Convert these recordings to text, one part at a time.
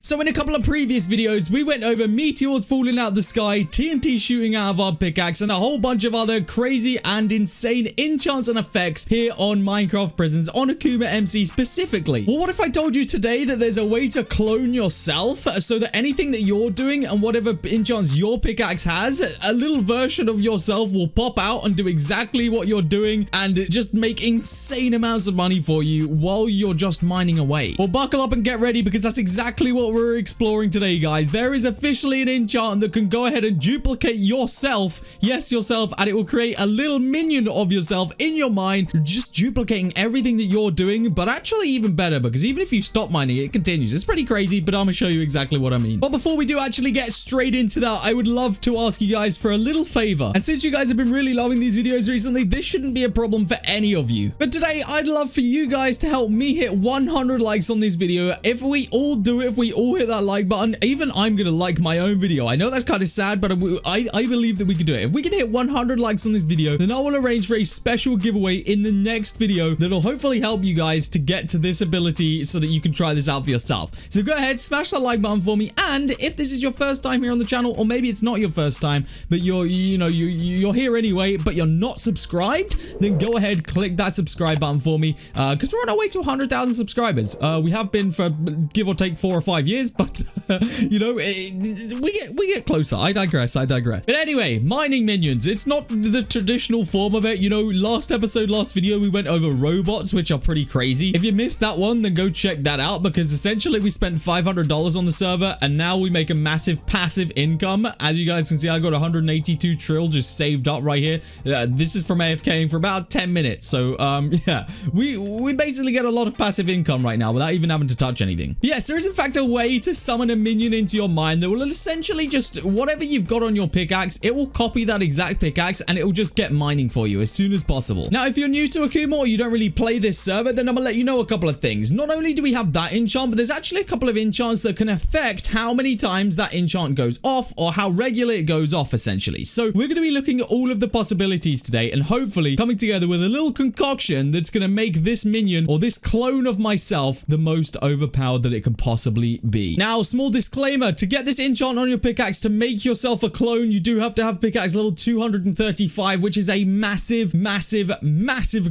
So in a couple of previous videos, we went over meteors falling out of the sky, TNT shooting out of our pickaxe, and a whole bunch of other crazy and insane enchants and effects here on Minecraft Prisons on AkumaMC specifically. Well, what if I told you today that there's a way to clone yourself so that anything that you're doing and whatever enchants your pickaxe has, a little version of yourself will pop out and do exactly what you're doing and just make insane amounts of money for you while you're just mining away. Well, buckle up and get ready because that's exactly what we're exploring today, guys. There is officially an enchant that can go ahead and duplicate yourself, yes, yourself, and it will create a little minion of yourself in your mine, just duplicating everything that you're doing, but actually even better because even if you stop mining, it continues. It's pretty crazy, but I'm gonna show you exactly what I mean. But before we do actually get straight into that, I would love to ask you guys for a little favor. And since you guys have been really loving these videos recently, this shouldn't be a problem for any of you. But today, I'd love for you guys to help me hit 100 likes on this video. If we all do it, if we all hit that like button, even I'm gonna like my own video. I know that's kind of sad, but I believe that we can do it. If we can hit 100 likes on this video, then I will arrange for a special giveaway in the next video that'll hopefully help you guys to get to this ability so that you can try this out for yourself. So go ahead, smash that like button for me. And if this is your first time here on the channel, or maybe it's not your first time, but you're here anyway, but you're not subscribed, then go ahead, click that subscribe button for me, because we're on our way to 100,000 subscribers. We have been for give or take 4 or 5 years, but you know, we get closer. I digress. But anyway, mining minions. It's not the traditional form of it. You know, last video, we went over robots, which are pretty crazy. If you missed that one, then go check that out because essentially we spent $500 on the server and now we make a massive passive income. As you guys can see, I got 182 trill just saved up right here. This is from AFKing for about 10 minutes. So, yeah, we basically get a lot of passive income right now without even having to touch anything. Yes, there is in fact a way to summon a minion into your mine that will essentially just, whatever you've got on your pickaxe, it will copy that exact pickaxe and it will just get mining for you as soon as possible. Now, if you're new to Akuma or you don't really play this server, then I'm gonna let you know a couple of things. Not only do we have that enchant, but there's actually a couple of enchants that can affect how many times that enchant goes off or how regular it goes off, essentially. So we're gonna be looking at all of the possibilities today and hopefully coming together with a little concoction that's gonna make this minion or this clone of myself the most overpowered that it can possibly be. Now, small disclaimer, to get this enchant on your pickaxe to make yourself a clone, you do have to have pickaxe level 235, which is a massive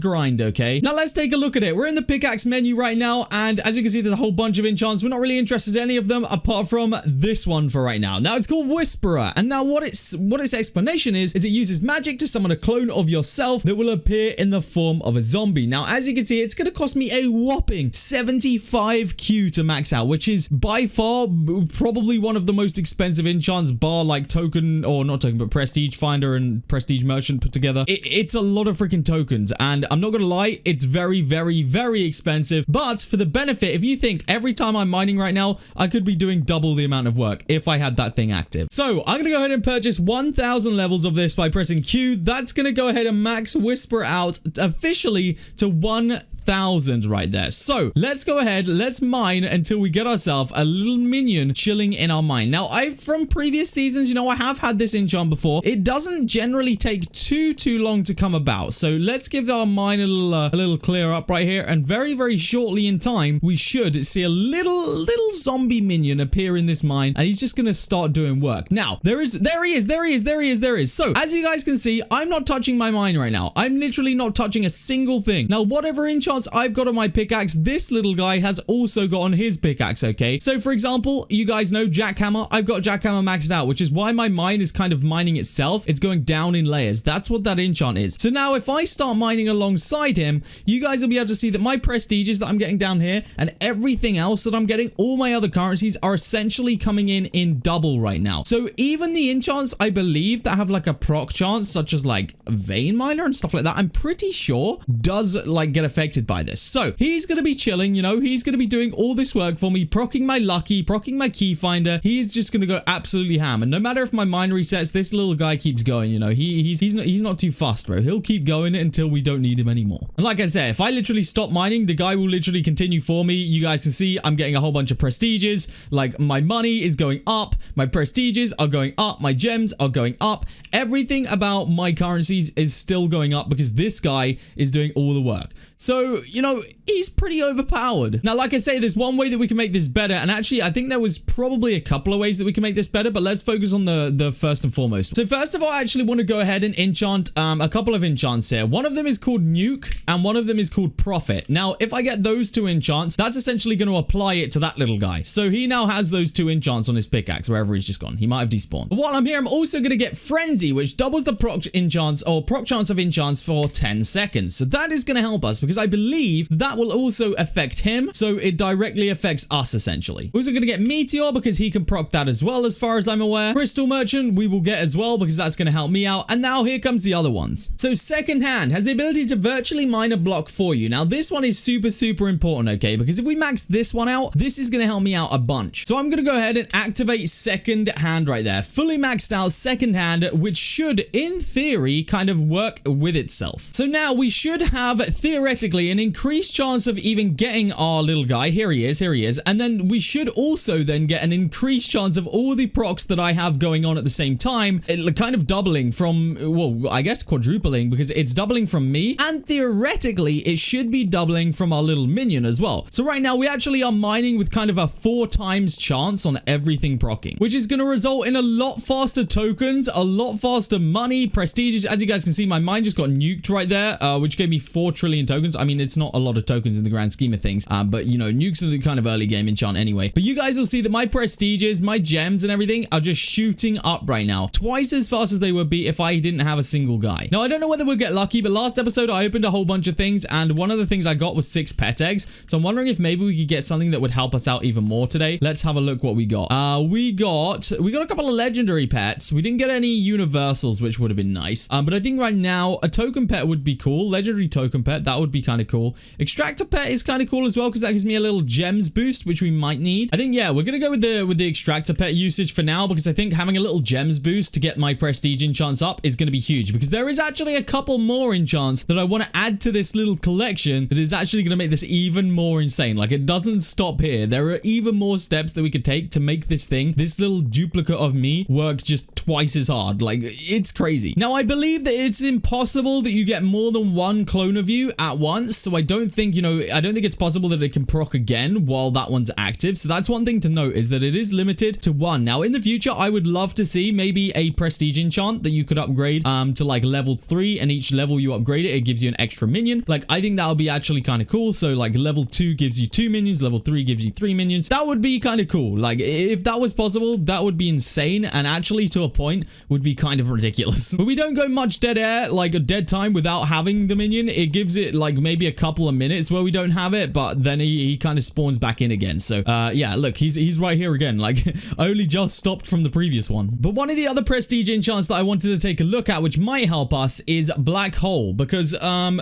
grind, okay? Now, let's take a look at it. We're in the pickaxe menu right now, and as you can see, there's a whole bunch of enchants. We're not really interested in any of them apart from this one for right now. Now, it's called Whisperer, and now what its explanation is it uses magic to summon a clone of yourself that will appear in the form of a zombie. Now, as you can see, it's going to cost me a whopping 75 Q to max out, which is by far probably one of the most expensive enchants, bar like token, or not token, but prestige finder and prestige merchant put together. It's a lot of freaking tokens, and I'm not gonna lie, it's very expensive. But for the benefit, if you think every time I'm mining right now, I could be doing double the amount of work if I had that thing active. So I'm gonna go ahead and purchase 1,000 levels of this by pressing Q. That's gonna go ahead and max Whisper out officially to 1,000 right there. So let's go ahead, let's mine until we get ourselves a little minion chilling in our mine. Now, from previous seasons, you know, I have had this enchant before. It doesn't generally take too long to come about. So let's give our mine a little clear up right here, and very shortly in time, we should see a little zombie minion appear in this mine, and he's just gonna start doing work. Now, there he is. So as you guys can see, I'm not touching my mine right now. I'm literally not touching a single thing. Now, whatever enchants I've got on my pickaxe, this little guy has also got on his pickaxe, okay? So for example, you guys know jackhammer. I've got jackhammer maxed out, which is why my mine is kind of mining itself. It's going down in layers. That's what that enchant is. So now if I start mining alongside him, you guys will be able to see that my prestiges that I'm getting down here and everything else that I'm getting, all my other currencies are essentially coming in double right now. So even the enchants, I believe, that have like a proc chance, such as like vein miner and stuff like that, I'm pretty sure does like get affected by this. So he's going to be chilling, you know, he's going to be doing all this work for me, procking my lucky, procking my key finder. He's just going to go absolutely ham. And no matter if my mine resets, this little guy keeps going, you know, he's not too fussed, bro. He'll keep going until we don't need him anymore. And like I said, if I literally stop mining, the guy will literally continue for me. You guys can see I'm getting a whole bunch of prestiges. Like my money is going up, my prestiges are going up, my gems are going up. Everything about my currencies is still going up because this guy is doing all the work. So, you know, he's pretty overpowered. Now, like I say, there's one way that we can make this better, and actually, I think there was probably a couple of ways that we can make this better, but let's focus on the first and foremost. So first of all, I actually want to go ahead and enchant a couple of enchants here. One of them is called Nuke, and one of them is called Profit. Now, if I get those two enchants, that's essentially going to apply it to that little guy. So he now has those two enchants on his pickaxe, wherever he's just gone. He might have despawned. But while I'm here, I'm also going to get Frenzy, which doubles the proc enchants or proc chance of enchants for 10 seconds. So that is going to help us because I believe that will also affect him. So it directly affects us essentially. We're also going to get Meteor because he can proc that as well, as far as I'm aware. Crystal Merchant we will get as well because that's going to help me out. And now here comes the other ones. So Second Hand has the ability to virtually mine a block for you. Now this one is super important, okay? Because if we max this one out, this is going to help me out a bunch. So I'm going to go ahead and activate Second Hand right there. Fully maxed out Second Hand, which should, in theory, kind of work with itself. So now we should have, theoretically, an increased chance of even getting our little guy. Here he is. And then we should also then get an increased chance of all the procs that I have going on at the same time, kind of doubling from, well, I guess quadrupling, because it's doubling from me, and theoretically, it should be doubling from our little minion as well. So right now, we actually are mining with kind of a 4 times chance on everything procking, which is going to result in a lot faster tokens, a lot faster money, prestiges. As you guys can see, my mine just got nuked right there, which gave me 4 trillion tokens. I mean, it's not a lot of tokens in the grand scheme of things, but you know, nukes are the kind of early game enchant anyway. But you guys will see that my prestiges, my gems and everything are just shooting up right now, twice as fast as they would be if I didn't have a single guy. Now, I don't know whether we'll get lucky, but last episode I opened a whole bunch of things, and one of the things I got was 6 pet eggs. So I'm wondering if maybe we could get something that would help us out even more today. Let's have a look what we got. We got a couple of legendary pets. We didn't get any universals, which would have been nice. But I think right now a token pet would be cool. Legendary token pet, that would be kind of cool. Extractor pet is kind of cool as well because that gives me a little gems boost, which we might need. I think, yeah, we're gonna go with the extractor pet usage for now because I think having a little gems boost to get my prestige enchants up is gonna be huge because there is actually a couple more enchants that I want to add to this little collection that is actually gonna make this even more insane. Like, it doesn't stop here. There are even more steps that we could take to make this thing, this little duplicate of me, work just twice as hard. Like, it's crazy. Now, I believe that it's impossible that you get more than one clone of you at once, so I don't think, you know, I don't think it's possible that it can proc again while that one's active. So that's one thing to note, is that it is limited to 1. Now, in the future, I would love to see maybe a prestige enchant that you could upgrade to like level 3, and each level you upgrade it, it gives you an extra minion. Like, I think that would be actually kind of cool. So like level 2 gives you 2 minions, level 3 gives you 3 minions. That would be kind of cool. Like, if that was possible, that would be insane, and actually to a point would be kind of ridiculous. But we don't go much dead air, like a dead time, without having the minion. It gives it like maybe a couple of minutes where we don't have it, but then he kind of spawns back in again. So yeah, look, he's right here again. Like, I only just stopped from the previous one. But one of the other prestige enchants that I wanted to take a look at, which might help us, is Black Hole, because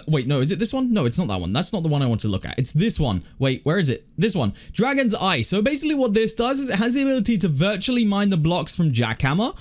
wait, no, is it this one? No, it's not that one. That's not the one I want to look at. It's this one. Wait, where is it? This one. Dragon's Eye. So basically what this does is it has the ability to virtually mine the blocks from Jackhammer,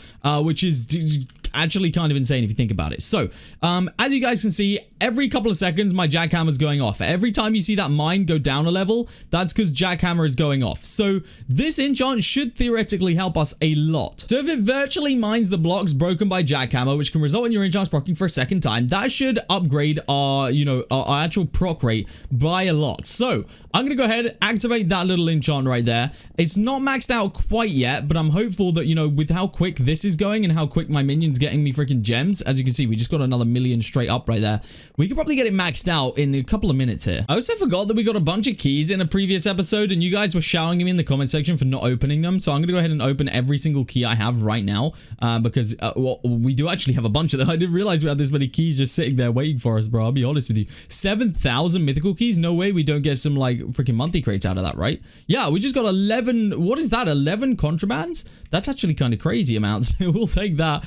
which is actually kind of insane if you think about it. So, as you guys can see, every couple of seconds, my jackhammer's going off. Every time you see that mine go down a level, that's because jackhammer is going off. So, this enchant should theoretically help us a lot. So, if it virtually mines the blocks broken by jackhammer, which can result in your enchants proccing for a second time, that should upgrade our, you know, our actual proc rate by a lot. So, I'm gonna go ahead and activate that little enchant right there. It's not maxed out quite yet, but I'm hopeful that, you know, with how quick this is going and how quick my minions getting me freaking gems, as you can see, we just got another million straight up right there. We could probably get it maxed out in a couple of minutes here. I also forgot that we got a bunch of keys in a previous episode, and you guys were shouting at me in the comment section for not opening them. So I'm gonna go ahead and open every single key I have right now, because well, we do actually have a bunch of them. I didn't realize we had this many keys just sitting there waiting for us, bro. I'll be honest with you. 7,000 mythical keys. No way we don't get some like freaking monthly crates out of that, right? Yeah, we just got 11. What is that? 11 contrabands? That's actually kind of crazy amounts. We'll take that.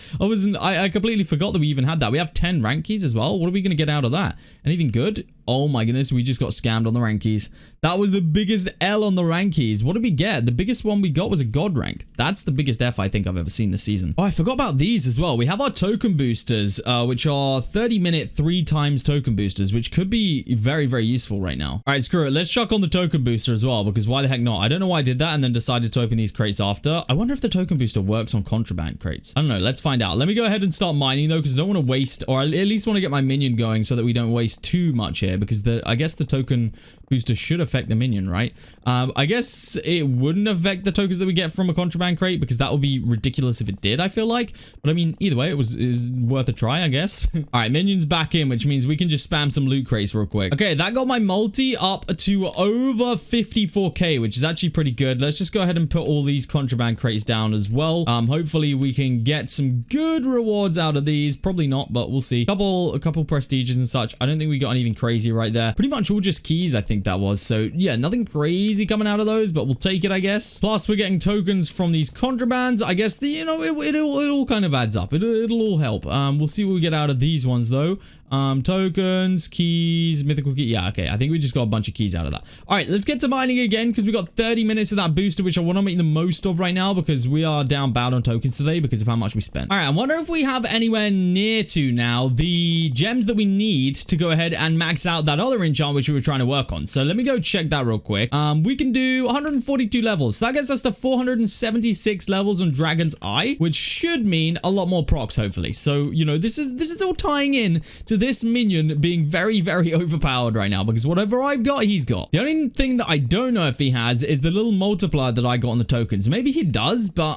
I completely forgot that we even had that. We have 10 rank keys as well. What are we going to get out of that? Anything good? Oh my goodness, we just got scammed on the rank keys. That was the biggest L on the rank keys. What did we get? The biggest one we got was a god rank. That's the biggest F I think I've ever seen this season. Oh, I forgot about these as well. We have our token boosters, which are 30-minute 3 times token boosters, which could be very, very useful right now. All right, screw it. Let's chuck on the token booster as well, because why the heck not? I don't know why I did that and then decided to open these crates after. I wonder if the token booster works on contraband crates. I don't know. Let's find out. Let me go ahead and start mining though, because I don't want to waste, or I at least want to get my minion going so that we don't waste too much here. here because I guess the token booster should affect the minion, right? I guess it wouldn't affect the tokens that we get from a contraband crate because that would be ridiculous if it did, I feel like. But I mean, either way, it was worth a try, I guess. All right, minions back in, which means we can just spam some loot crates real quick. Okay, that got my multi up to over 54k, which is actually pretty good. Let's just go ahead and put all these contraband crates down as well. Hopefully we can get some good rewards out of these. Probably not, but we'll see. A couple prestiges and such. I don't think we got anything crazy right there. Pretty much all just keys, I think that was. So yeah, nothing crazy coming out of those, but we'll take it, I guess. Plus, we're getting tokens from these contrabands. I guess it all kind of adds up. It'll all help. We'll see what we get out of these ones though. Tokens, keys, mythical key. Yeah, okay. I think we just got a bunch of keys out of that. All right, let's get to mining again because we got 30 minutes of that booster, which I want to make the most of right now because we are down bad on tokens today because of how much we spent. All right, I wonder if we have anywhere near to now the gems that we need to go ahead and max out that other enchant which we were trying to work on. So let me go check that real quick. We can do 142 levels. So that gets us to 476 levels on Dragon's Eye, which should mean a lot more procs, hopefully. So, you know, this is all tying in to this minion being very, very overpowered right now because whatever I've got, he's got. The only thing that I don't know if he has is the little multiplier that I got on the tokens. Maybe he does, but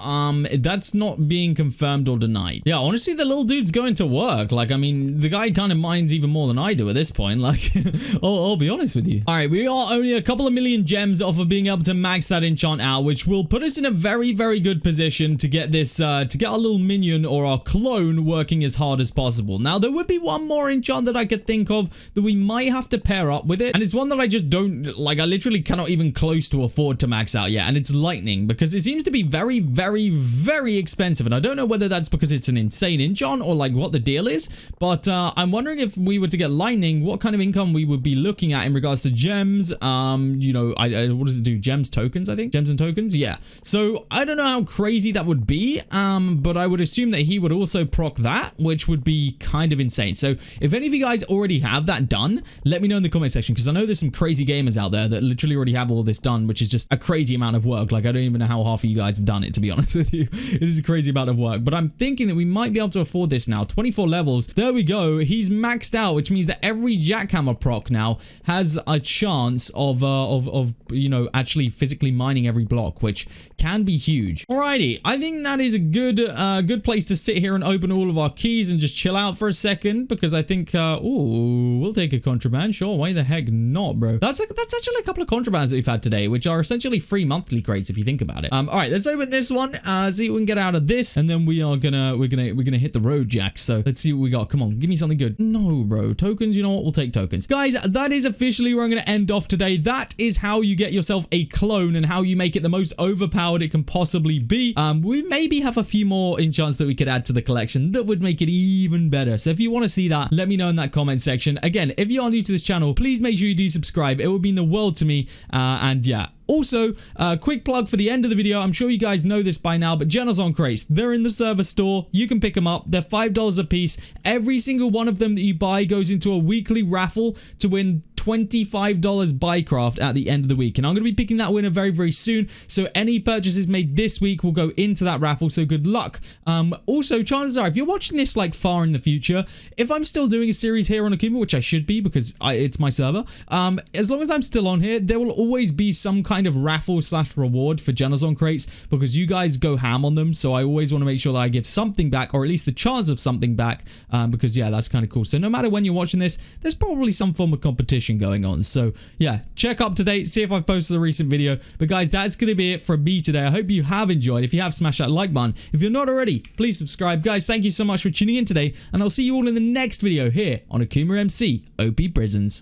that's not being confirmed or denied. Yeah, honestly, the little dude's going to work. Like, I mean, the guy kind of mines even more than I do at this point. Like, I'll be honest with you. All right, we are only a couple of million gems off of being able to max that enchant out, which will put us in a very, very good position to get this, to get our little minion or our clone working as hard as possible. Now, there would be one more enchant that I could think of that we might have to pair up with it, and it's one that I just don't like. I literally cannot even close to afford to max out yet, and it's lightning because it seems to be very, very, very expensive, and I don't know whether that's because it's an insane enchant or like what the deal is, but I'm wondering if we were to get lightning, what kind of income we would be looking at in regards to gems. You know, what does it do? Gems, tokens, I think. Gems and tokens, yeah. So I don't know how crazy that would be, but I would assume that he would also proc that, which would be kind of insane. So if any of you guys already have that done, let me know in the comment section because I know there's some crazy gamers out there that literally already have all this done, which is just a crazy amount of work. Like, I don't even know how half of you guys have done it, to be honest with you. It is a crazy amount of work, but I'm thinking that we might be able to afford this now. 24 levels. There we go. He's maxed out, which means that every jackhammer proc now has a chance of you know, actually physically mining every block, which can be huge. Alrighty, I think that is a good place to sit here and open all of our keys and just chill out for a second because I think ooh, we'll take a contraband, sure, why the heck not, bro? That's actually a couple of contrabands that we've had today, which are essentially free monthly crates if you think about it. All right, let's open this one, see what we can get out of this, and then we're gonna hit the road, Jack. So let's see what we got. Come on, give me something good. No, bro, tokens. You know what? We'll take tokens, guys. That is officially where I'm gonna end off today. That is how you get yourself a clone and how you make it the most overpowered it can possibly be. We maybe have a few more enchants that we could add to the collection that would make it even better. So if you want to see that, let me know in that comment section. Again, if you are new to this channel, please make sure you do subscribe. It would mean the world to me. And yeah. Also, quick plug for the end of the video. I'm sure you guys know this by now, but Generzon crates, they're in the server store. You can pick them up. They're $5 a piece. Every single one of them that you buy goes into a weekly raffle to win $25 Buycraft at the end of the week, and I'm going to be picking that winner very, very soon. So any purchases made this week will go into that raffle, so good luck. Also, chances are, if you're watching this like far in the future, if I'm still doing a series here on Akuma, which I should be because it's my server, as long as I'm still on here, there will always be some kind of raffle / reward for Generzon crates because you guys go ham on them. So I always want to make sure that I give something back, or at least the chance of something back, because yeah, that's kind of cool. So no matter when you're watching this, there's probably some form of competition going on. So yeah, check up to date, see if I've posted a recent video. But guys, that's going to be it from me today. I hope you have enjoyed. If you have, smash that like button. If you're not already, please subscribe. Guys, thank you so much for tuning in today, and I'll see you all in the next video here on AkumaMC OP Prisons.